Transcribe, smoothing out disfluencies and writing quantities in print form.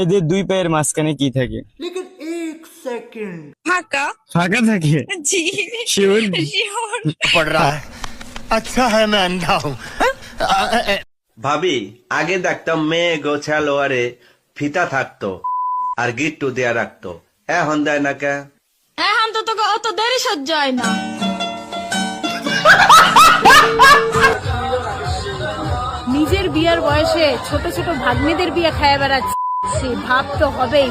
মেয়েদের দুই পায়ের মাঝখানে কি থাকে? ফাঁকা। ফাঁকা থাকে? জি শিওর? শিওর। पड़ रहा है अच्छा है मैं अंधा हूँ ভাবি আগে দেখতাম মেয়ে গোছালোয়ারে ফিতা থাকতো আর গিট্টু দেয়া রাখতো, এখন দেয় না কে? এখন তো তোকে অত দেরি সহ্য হয় না। নিজের বিয়ার বয়সে ছোট ছোট ভাগ্নিদের বিয়ে খায় বেড়াচ্ছে, ভাব তো হবেই।